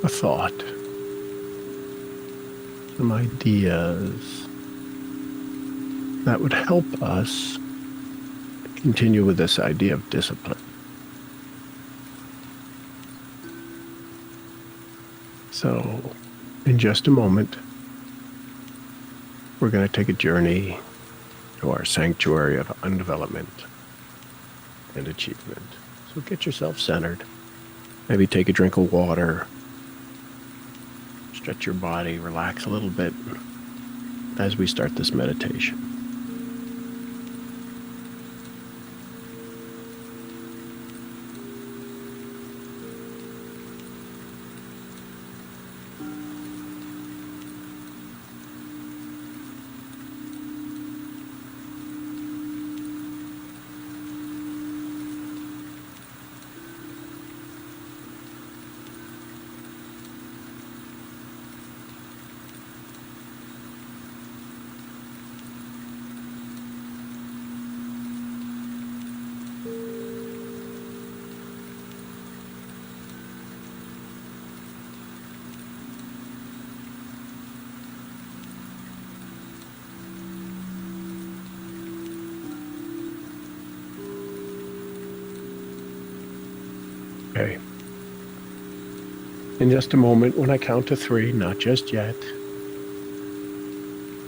a thought, some ideas that would help us continue with this idea of discipline. So, in just a moment, we're going to take a journey to our sanctuary of undevelopment and achievement. So get yourself centered. Maybe take a drink of water. Stretch your body, relax a little bit as we start this meditation. Okay. In just a moment, when I count to 3, not just yet,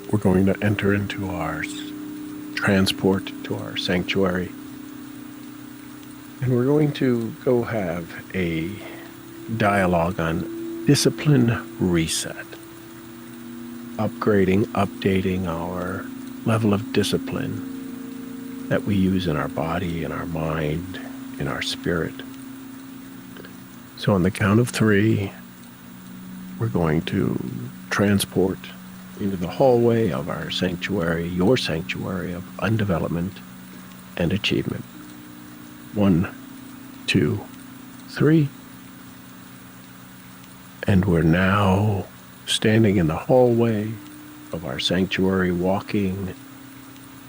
we're going to enter into our transport to our sanctuary. And we're going to go have a dialogue on discipline reset. Upgrading, updating our level of discipline that we use in our body, in our mind, in our spirit. So on the count of 3, we're going to transport into the hallway of our sanctuary, your sanctuary of undevelopment and achievement. 1, 2, 3. And we're now standing in the hallway of our sanctuary, walking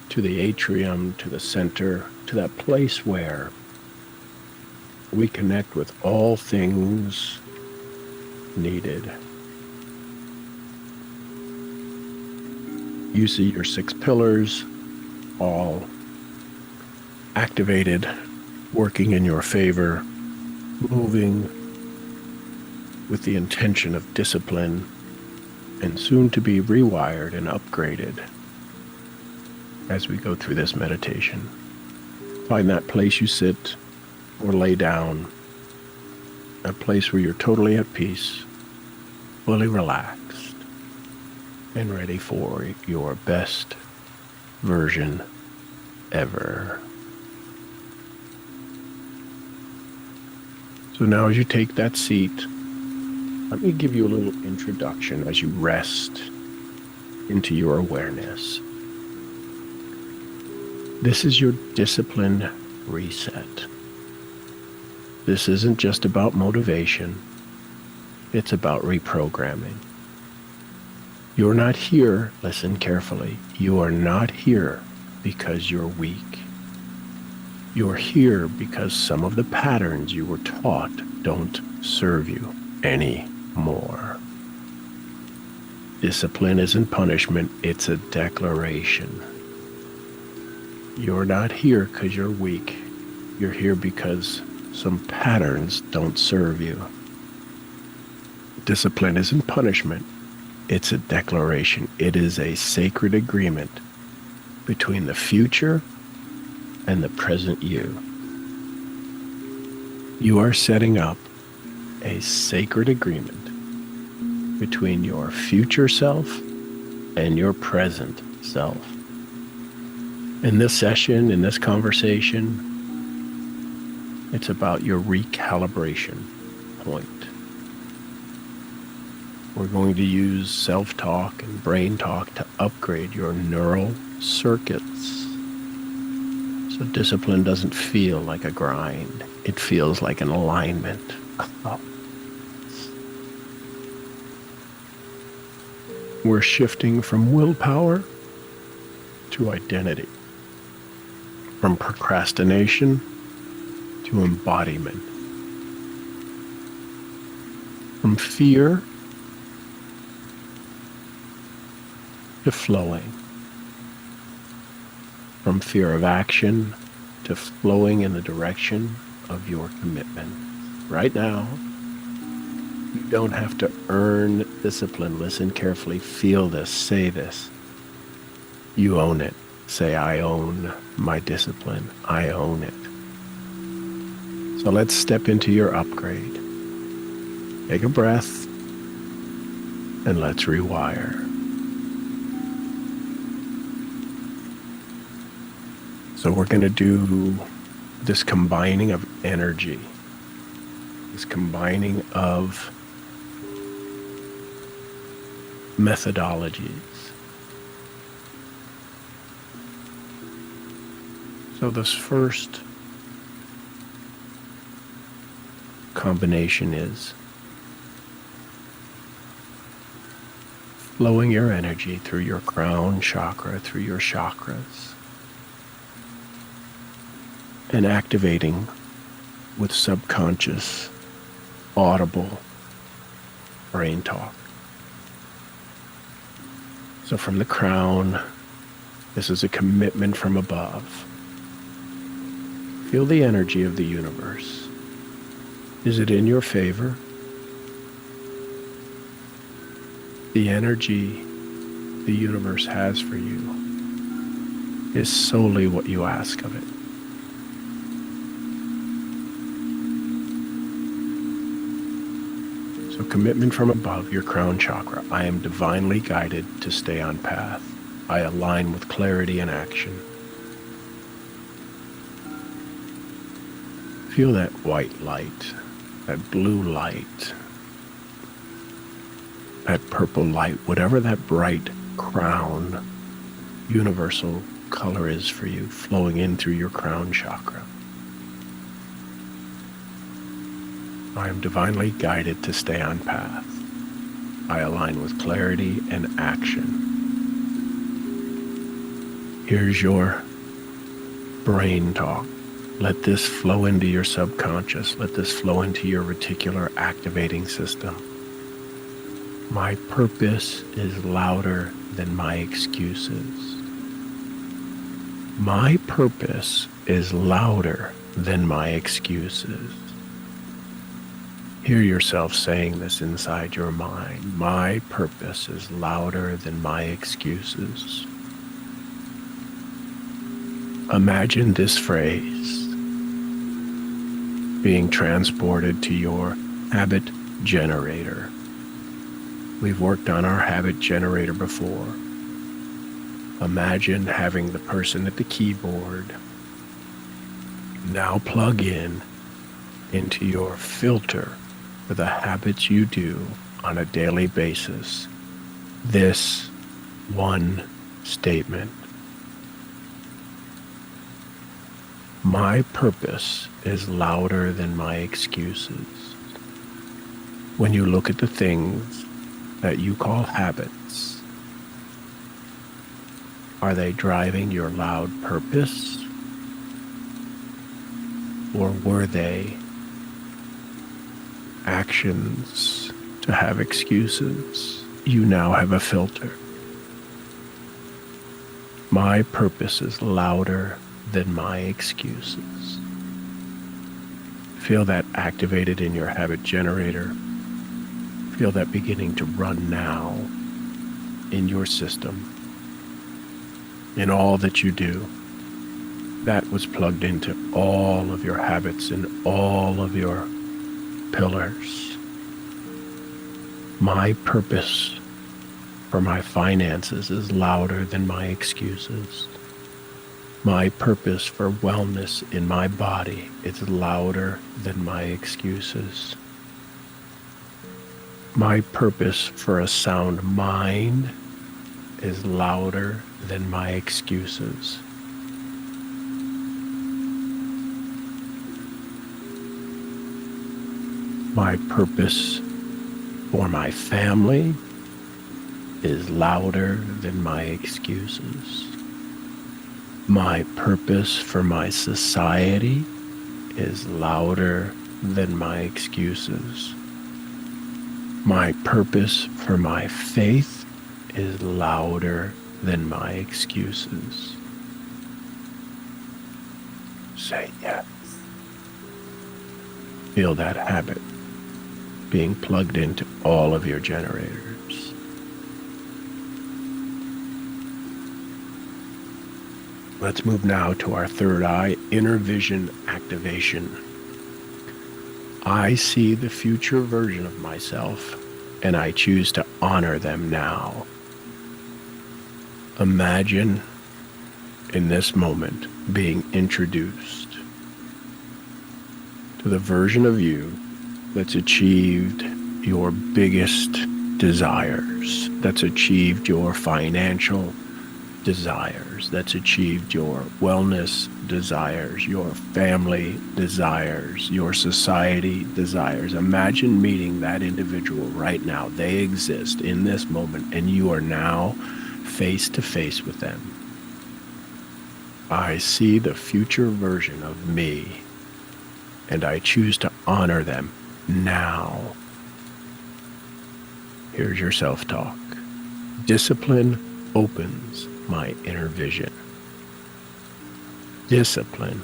to the atrium, to the center, to that place where we connect with all things needed. You see your 6 pillars all activated, working in your favor, moving with the intention of discipline and soon to be rewired and upgraded as we go through this meditation. Find that place you sit or lay down, a place where you're totally at peace, fully relaxed, and ready for your best version ever. So now as you take that seat, let me give you a little introduction as you rest into your awareness. This is your discipline reset. This isn't just about motivation. It's about reprogramming. You're not here, listen carefully, you are not here because you're weak. You're here because some of the patterns you were taught don't serve you anymore. Discipline isn't punishment, it's a declaration. You're not here because you're weak. You're here because some patterns don't serve you. Discipline isn't punishment. It's a declaration. It is a sacred agreement between the future and the present you. You are setting up a sacred agreement between your future self and your present self. In this session, in this conversation, it's about your recalibration point. We're going to use self-talk and brain talk to upgrade your neural circuits. So discipline doesn't feel like a grind. It feels like an alignment. We're shifting from willpower to identity, from procrastination to embodiment. from fear to flowing, from fear of action to flowing in the direction of your commitment. Right now, you don't have to earn discipline. Listen carefully, feel this, say this. You own it. Say, I own my discipline. I own it. So let's step into your upgrade. Take a breath and let's rewire. So we're going to do this combining of energy, this combining of methodologies. So this first combination is flowing your energy through your crown chakra, through your chakras, and activating with subconscious, audible brain talk. So from the crown, this is a commitment from above. Feel the energy of the universe. Is it in your favor? The energy the universe has for you is solely what you ask of it. So commitment from above, your crown chakra. I am divinely guided to stay on path. I align with clarity and action. Feel that white light, that blue light, that purple light, whatever that bright crown universal color is for you, flowing in through your crown chakra. I am divinely guided to stay on path. I align with clarity and action. Here's your brain talk. Let this flow into your subconscious. Let this flow into your reticular activating system. My purpose is louder than my excuses. My purpose is louder than my excuses. Hear yourself saying this inside your mind. My purpose is louder than my excuses. Imagine this phrase being transported to your habit generator. We've worked on our habit generator before. Imagine having the person at the keyboard now plug in into your filter for the habits you do on a daily basis. This one statement. My purpose is louder than my excuses. When you look at the things that you call habits, are they driving your loud purpose? Or were they actions to have excuses? You now have a filter. My purpose is louder than my excuses. Feel that activated in your habit generator. Feel that beginning to run now in your system. In all that you do, that was plugged into all of your habits and all of your pillars. My purpose for my finances is louder than my excuses. My purpose for wellness in my body is louder than my excuses. My purpose for a sound mind is louder than my excuses. My purpose for my family is louder than my excuses. My purpose for my society is louder than my excuses. My purpose for my faith is louder than my excuses. Say yes. Feel that habit being plugged into all of your generators. Let's move now to our third eye, inner vision activation. I see the future version of myself, and I choose to honor them now. Imagine in this moment being introduced to the version of you that's achieved your biggest desires, that's achieved your financial desires, that's achieved your wellness desires, your family desires, your society desires. Imagine meeting that individual right now. They exist in this moment, and you are now face to face with them. I see the future version of me, and I choose to honor them now. Here's your self-talk. Discipline opens my inner vision. Discipline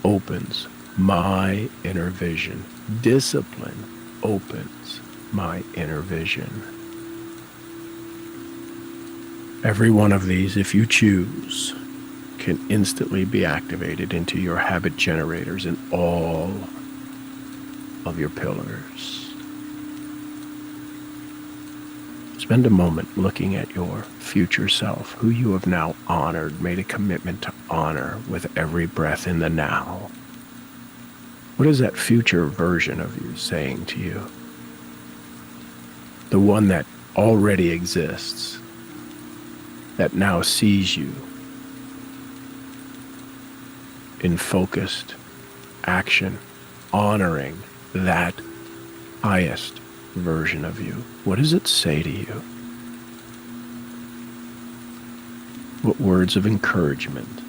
opens my inner vision. Discipline opens my inner vision. Every one of these, if you choose, can instantly be activated into your habit generators in all of your pillars. Spend a moment looking at your future self, who you have now honored, made a commitment to honor with every breath in the now. What is that future version of you saying to you? The one that already exists, that now sees you in focused action, honoring that highest version of you. What does it say to you? What words of encouragement?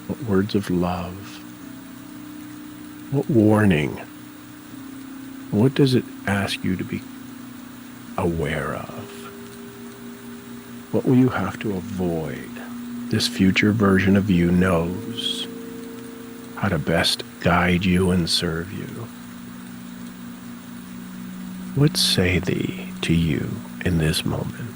What words of love? What warning? What does it ask you to be aware of? What will you have to avoid? This future version of you knows how to best guide you and serve you. What say thee to you in this moment?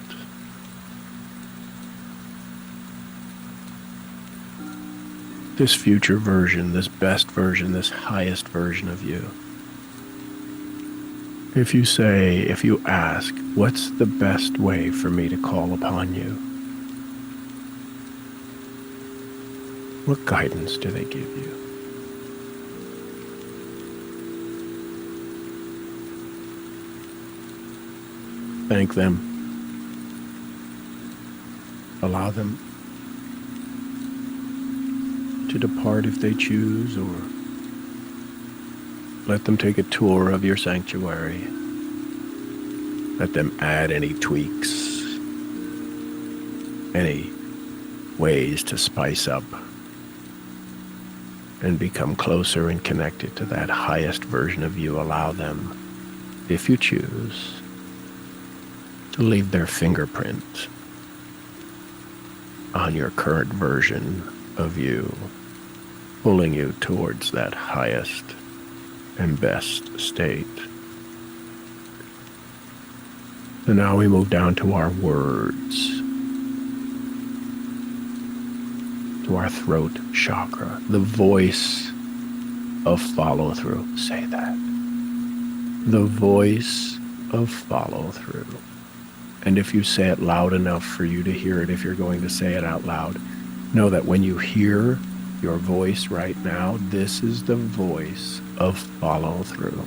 This future version, this best version, this highest version of you. If you ask, what's the best way for me to call upon you? What guidance do they give you? Thank them. Allow them to depart if they choose, or let them take a tour of your sanctuary. Let them add any tweaks, any ways to spice up and become closer and connected to that highest version of you. Allow them, if you choose, to leave their fingerprint on your current version of you, pulling you towards that highest and best state. So now we move down to our words, to our throat chakra, the voice of follow-through. Say that. The voice of follow-through. And if you say it loud enough for you to hear it, if you're going to say it out loud, know that when you hear your voice right now, this is the voice of follow-through.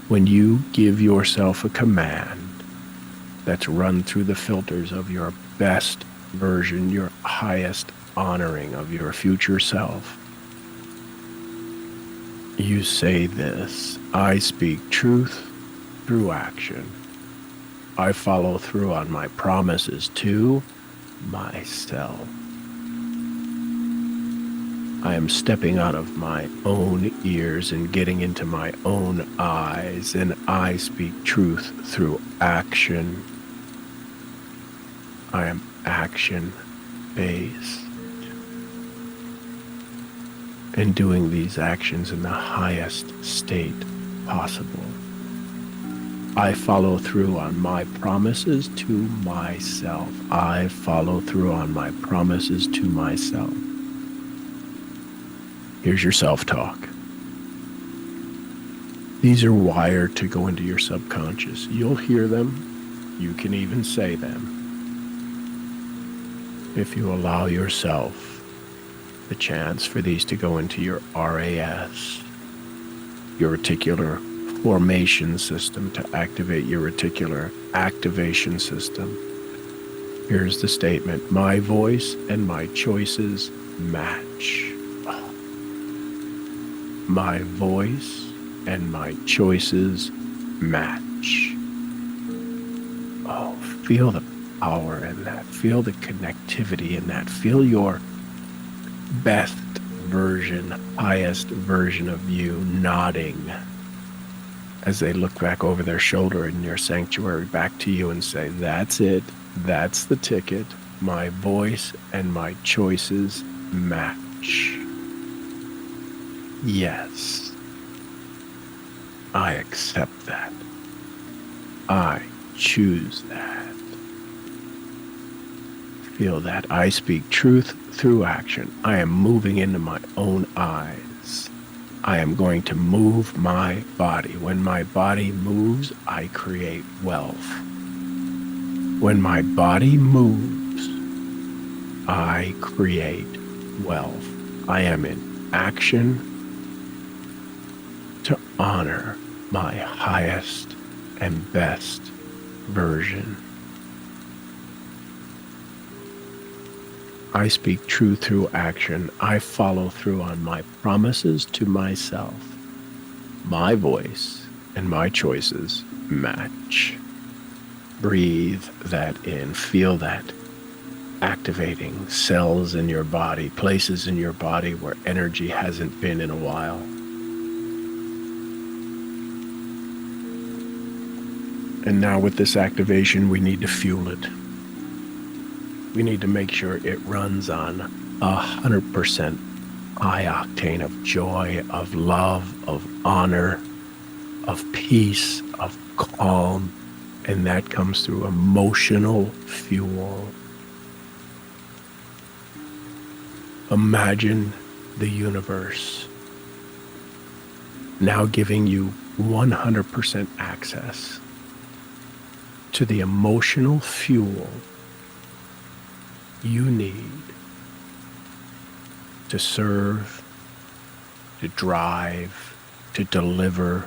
When you give yourself a command that's run through the filters of your best version, your highest honoring of your future self, you say this: I speak truth through action. I follow through on my promises to myself. I am stepping out of my own ears and getting into my own eyes, and I speak truth through action. I am action-based and doing these actions in the highest state possible. I follow through on my promises to myself. I follow through on my promises to myself. Here's your self-talk. These are wired to go into your subconscious. You'll hear them. You can even say them. If you allow yourself the chance for these to go into your RAS, your reticular formation system, to activate your reticular activation system. Here's the statement: my voice and my choices match. My voice and my choices match. Oh, feel the power in that. Feel the connectivity in that. Feel your best version, highest version of you nodding as they look back over their shoulder in your sanctuary back to you and say, that's it. That's the ticket. My voice and my choices match. Yes. I accept that. I choose that. Feel that. I speak truth through action. I am moving into my own eyes. I am going to move my body. When my body moves, I create wealth. When my body moves, I create wealth. I am in action to honor my highest and best version. I speak truth through action. I follow through on my promises to myself. My voice and my choices match. Breathe that in. Feel that activating cells in your body, places in your body where energy hasn't been in a while. And now with this activation, we need to fuel it. We need to make sure it runs on 100% high octane of joy, of love, of honor, of peace, of calm. And that comes through emotional fuel. Imagine the universe now giving you 100% access to the emotional fuel you need to serve, to drive, to deliver,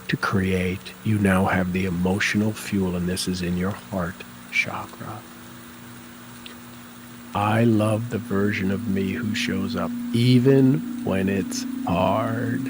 to create. You now have the emotional fuel, and this is in your heart chakra. I love the version of me who shows up even when it's hard.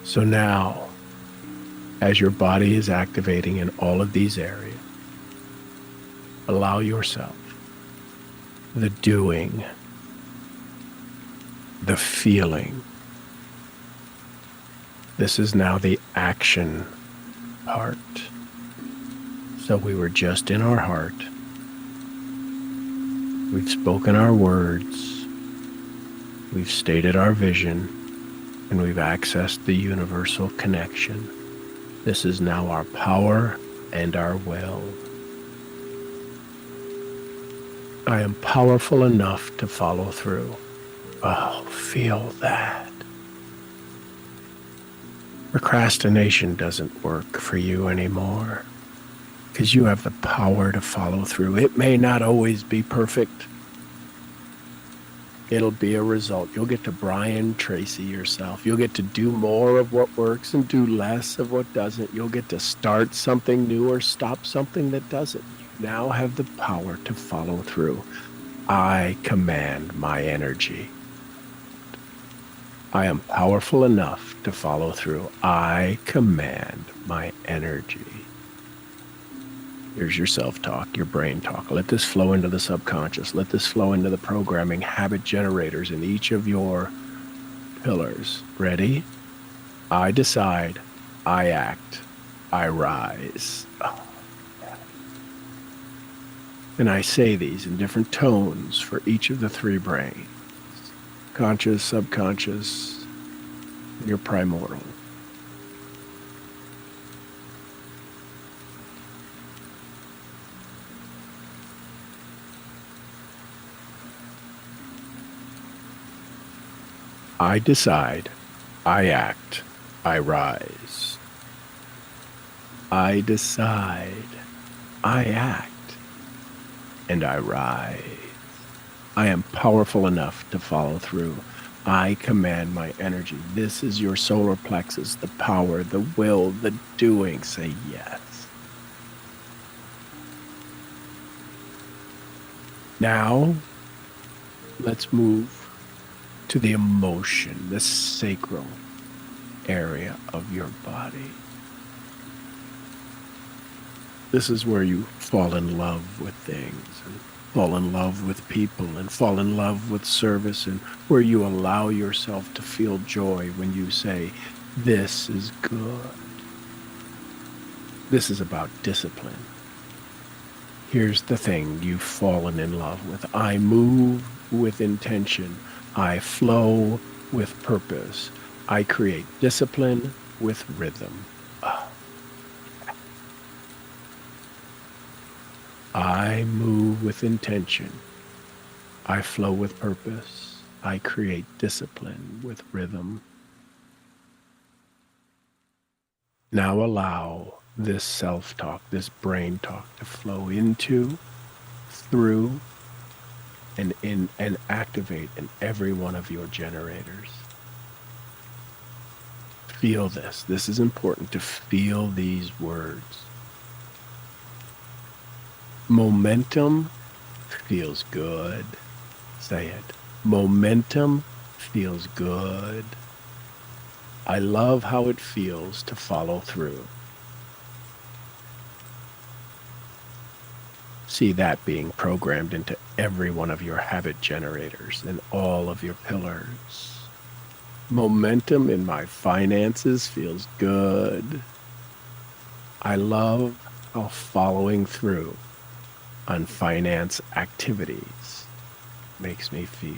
So now, as your body is activating in all of these areas, allow yourself the doing, the feeling. This is now the action part. So we were just in our heart. We've spoken our words. We've stated our vision. And we've accessed the universal connection. This is now our power and our will. I am powerful enough to follow through. Oh, feel that. Procrastination doesn't work for you anymore because you have the power to follow through. It may not always be perfect. It'll be a result. You'll get to Brian Tracy yourself. You'll get to do more of what works and do less of what doesn't. You'll get to start something new or stop something that doesn't. You now have the power to follow through. I command my energy. I am powerful enough to follow through. I command my energy. Here's your self-talk, your brain talk. Let this flow into the subconscious. Let this flow into the programming habit generators in each of your pillars. Ready? I decide. I act. I rise. Oh, yeah. And I say these in different tones for each of the three brains. Conscious, subconscious, and your primordial. I decide, I act, I rise. I decide, I act, and I rise. I am powerful enough to follow through. I command my energy. This is your solar plexus, the power, the will, the doing. Say yes. Now, let's move to the emotion, the sacral area of your body. This is where you fall in love with things and fall in love with people and fall in love with service, and where you allow yourself to feel joy when you say, this is good. This is about discipline. Here's the thing you've fallen in love with. I move with intention. I flow with purpose. I create discipline with rhythm. I move with intention. I flow with purpose. I create discipline with rhythm. Now allow this self-talk, this brain talk to flow into, through, and in and activate in every one of your generators. Feel this. This is important to feel these words. Momentum feels good. Say it. Momentum feels good. I love how it feels to follow through. See that being programmed into every one of your habit generators and all of your pillars. Momentum in my finances feels good. I love how following through on finance activities makes me feel.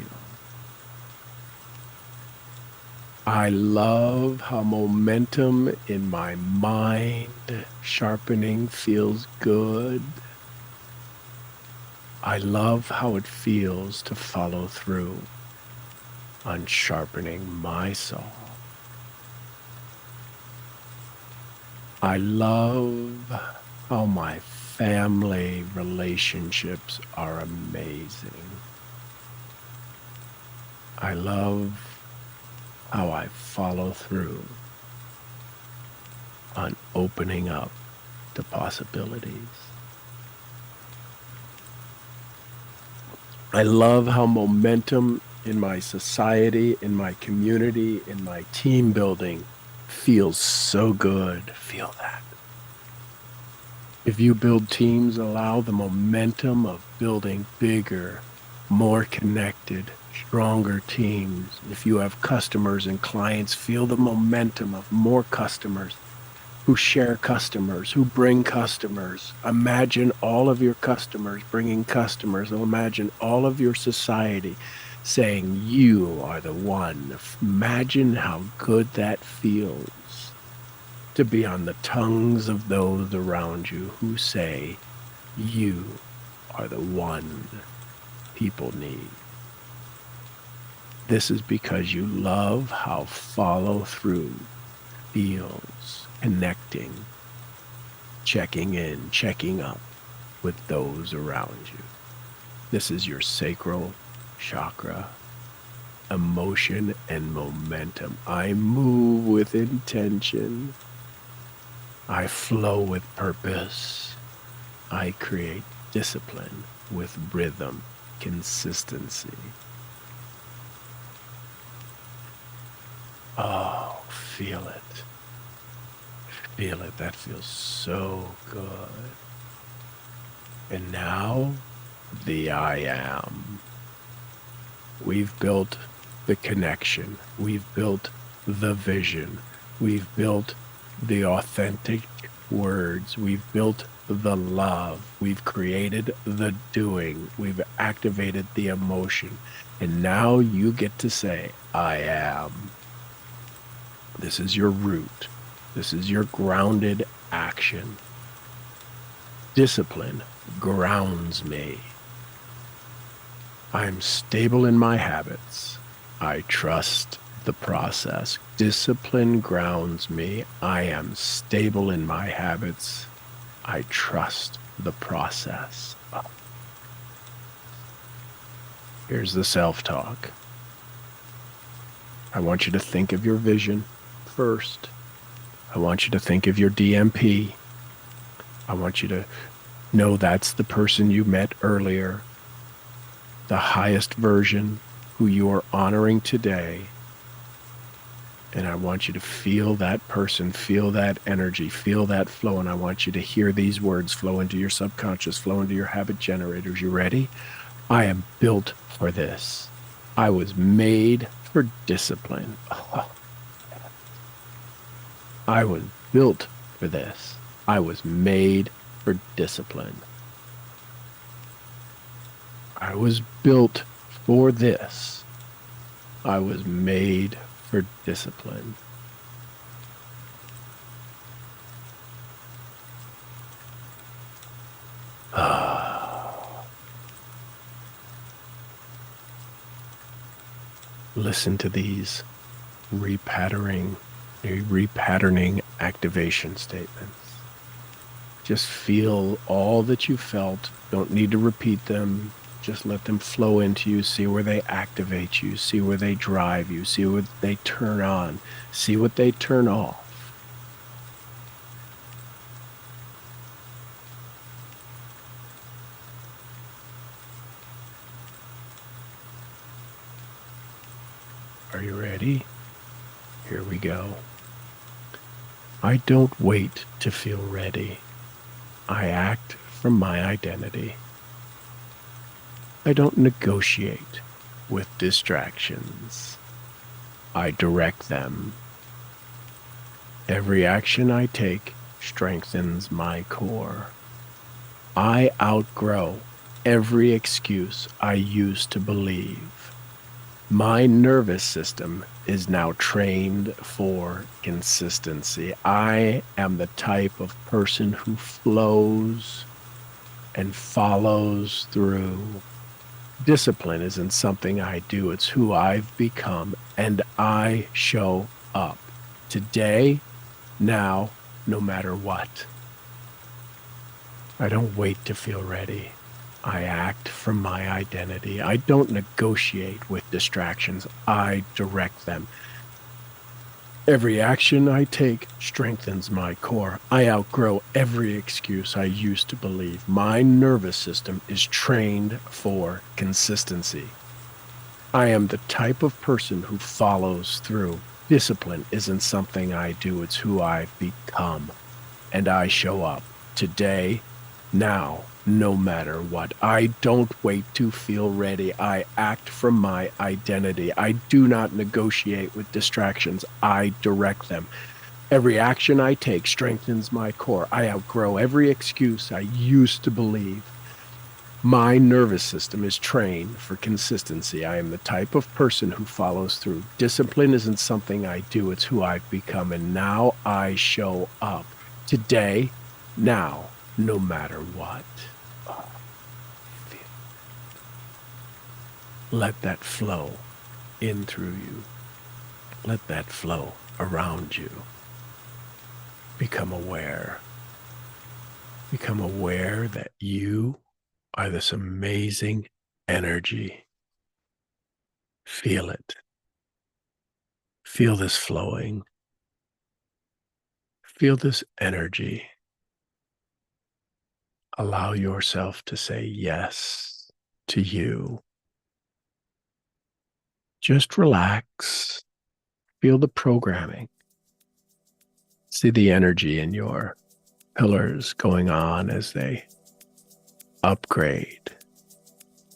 I love how momentum in my mind sharpening feels good. I love how it feels to follow through on sharpening my soul. I love how my family relationships are amazing. I love how I follow through on opening up to possibilities. I love how momentum in my society, in my community, in my team building Feels so good. Feel that. If you build teams, allow the momentum of building bigger, more connected, stronger teams. If you have customers and clients, feel the momentum of more customers who share customers, who bring customers. Imagine all of your customers bringing customers. Imagine all of your society saying, you are the one. Imagine how good that feels to be on the tongues of those around you who say, you are the one people need. This is because you love how follow through feels, connecting, checking in, checking up with those around you. This is your sacral chakra, emotion and momentum. I move with intention. I flow with purpose. I create discipline with rhythm, consistency. Oh, feel it. Feel it. That feels so good. And now, the I am. We've built the connection. We've built the vision. We've built the authentic words. We've built the love. We've created the doing. We've activated the emotion. And now you get to say, I am. This is your root. This is your grounded action. Discipline grounds me. I'm stable in my habits. I trust the process. Discipline grounds me. I am stable in my habits. I trust the process. Here's the self-talk. I want you to think of your vision first. I want you to think of your DMP. I want you to know that's the person you met earlier, the highest version who you are honoring today. And I want you to feel that person, feel that energy, feel that flow. And I want you to hear these words flow into your subconscious, flow into your habit generators. You ready? I am built for this. I was made for discipline. Oh, I was built for this. I was made for discipline. I was built for this. I was made for discipline. Listen to these repatterning activation statements. Just feel all that you felt. Don't need to repeat them. Just let them flow into you. See where they activate you. See where they drive you. See what they turn on. See what they turn off. Are you ready? Here we go. I don't wait to feel ready. I act from my identity. I don't negotiate with distractions. I direct them. Every action I take strengthens my core. I outgrow every excuse I used to believe. My nervous system is now trained for consistency. I am the type of person who flows and follows through. Discipline isn't something I do, it's who I've become, and I show up today, now, no matter what. I don't wait to feel ready. I act from my identity. I don't negotiate with distractions. I direct them. Every action I take strengthens my core. I outgrow every excuse I used to believe. My nervous system is trained for consistency. I am the type of person who follows through. Discipline isn't something I do, it's who I've become. And I show up today, now, no matter what. I don't wait to feel ready. I act from my identity. I do not negotiate with distractions. I direct them. Every action I take strengthens my core. I outgrow every excuse I used to believe. My nervous system is trained for consistency. I am the type of person who follows through. Discipline isn't something I do, it's who I've become. And now I show up today, now, no matter what. Let that flow in through you. Let that flow around you. Become aware. Become aware that you are this amazing energy. Feel it. Feel this flowing. Feel this energy. Allow yourself to say yes to you. Just relax. Feel the programming. See the energy in your pillars going on as they upgrade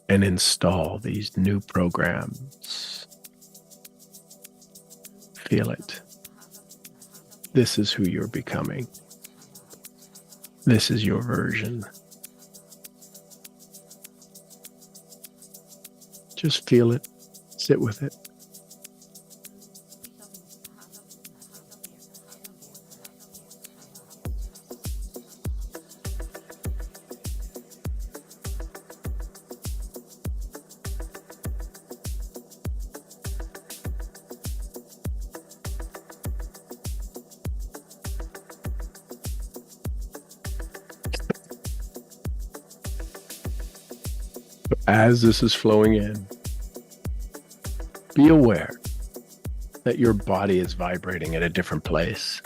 and install these new programs. Feel it. This is who you're becoming. This is your version. Just feel it. Sit with it. As this is flowing in, be aware that your body is vibrating at a different place.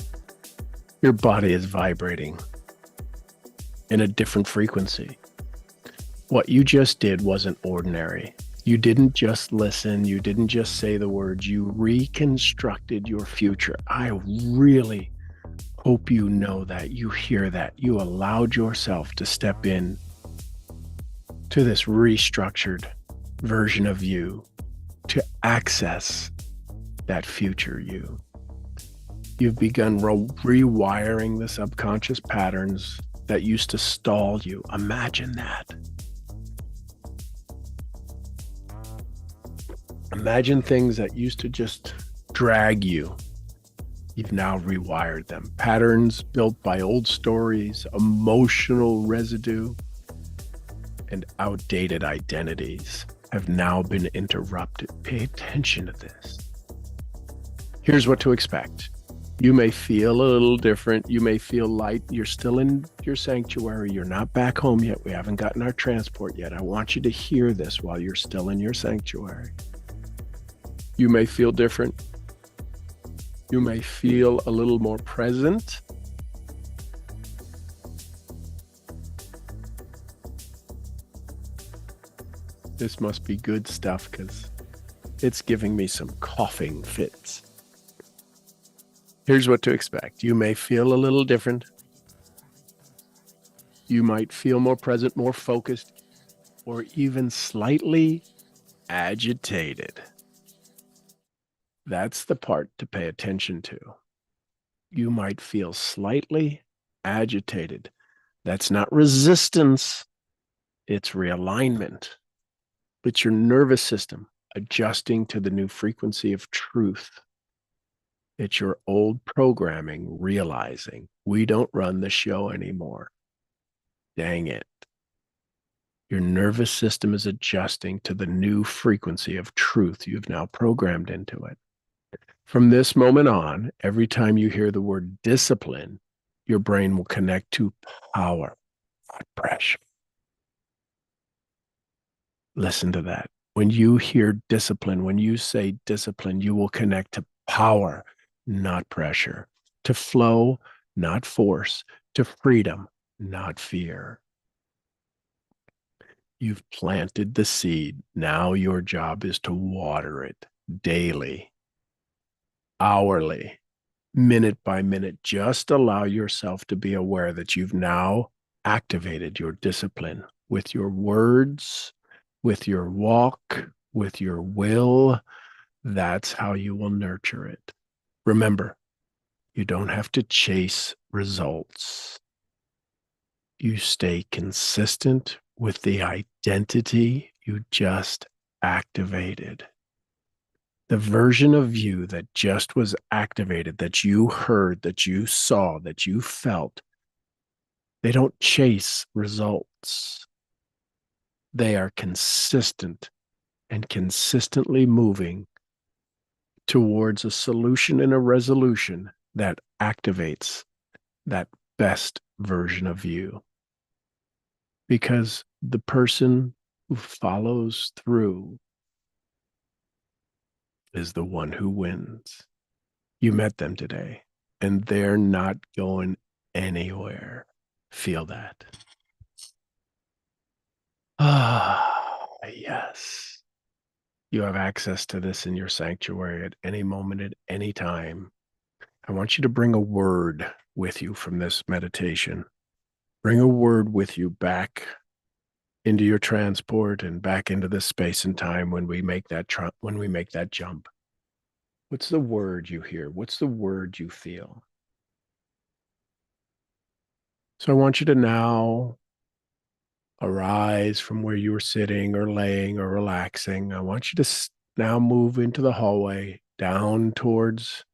Your body is vibrating in a different frequency. What you just did wasn't ordinary. You didn't just listen. You didn't just say the words. You reconstructed your future. I really hope you know that, you hear that. You allowed yourself to step in to this restructured version of you to access that future you. You've begun rewiring the subconscious patterns that used to stall you. Imagine that. Imagine things that used to just drag you. You've now rewired them. Patterns built by old stories, emotional residue, and outdated identities have now been interrupted. Pay attention to this. Here's what to expect. You may feel a little different. You may feel light. You're still in your sanctuary. You're not back home yet. We haven't gotten our transport yet. I want you to hear this while you're still in your sanctuary. You may feel different. You may feel a little more present. This must be good stuff because it's giving me some coughing fits. Here's what to expect. You may feel a little different. You might feel more present, more focused, or even slightly agitated. That's the part to pay attention to. You might feel slightly agitated. That's not resistance, it's realignment. It's your nervous system adjusting to the new frequency of truth. It's your old programming realizing we don't run the show anymore. Dang it. Your nervous system is adjusting to the new frequency of truth you've now programmed into it. From this moment on, every time you hear the word discipline, your brain will connect to power, not pressure. Listen to that. When you hear discipline, when you say discipline, you will connect to power, not pressure, to flow, not force, to freedom, not fear. You've planted the seed. Now your job is to water it daily. hourly, minute by minute. Just allow yourself to be aware that you've now activated your discipline with your words, with your walk, with your will. That's how you will nurture it. Remember, you don't have to chase results. You stay consistent with the identity you just activated. The version of you that just was activated, that you heard, that you saw, that you felt, they don't chase results. They are consistent and consistently moving towards a solution and a resolution that activates that best version of you. Because the person who follows through is the one who wins. You met them today, and they're not going anywhere. Feel that. Ah, yes. You have access to this in your sanctuary at any moment, at any time. I want you to bring a word with you from this meditation. Bring a word with you back into your transport and back into this space and time when we make that jump. What's the word you hear? What's the word you feel? So I want you to now arise from where you were sitting or laying or relaxing. I want you to now move into the hallway, down towards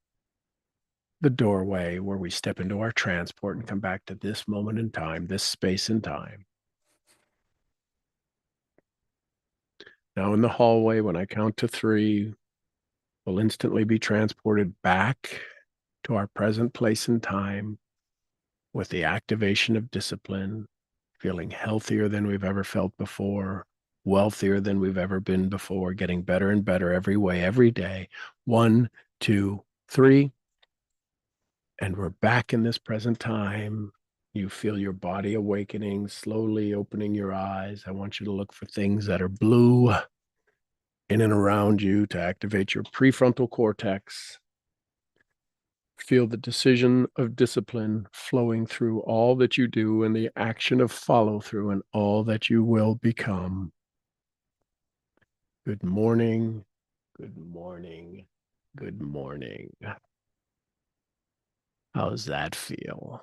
the doorway where we step into our transport and come back to this moment in time, this space and time. Now in the hallway, when I count to 3, we'll instantly be transported back to our present place and time with the activation of discipline, feeling healthier than we've ever felt before, wealthier than we've ever been before, getting better and better every way, every day. 1, 2, 3. And we're back in this present time. You feel your body awakening, slowly opening your eyes. I want you to look for things that are blue in and around you to activate your prefrontal cortex. Feel the decision of discipline flowing through all that you do and the action of follow through and all that you will become. Good morning. Good morning. Good morning. How's that feel?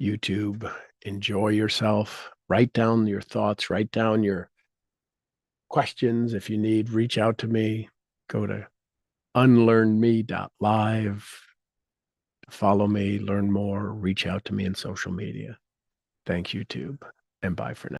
YouTube, enjoy yourself. Write down your thoughts, write down your questions. If you need, reach out to me. Go to unlearnme.live. Follow me, learn more, reach out to me in social media. Thank you, YouTube, and bye for now.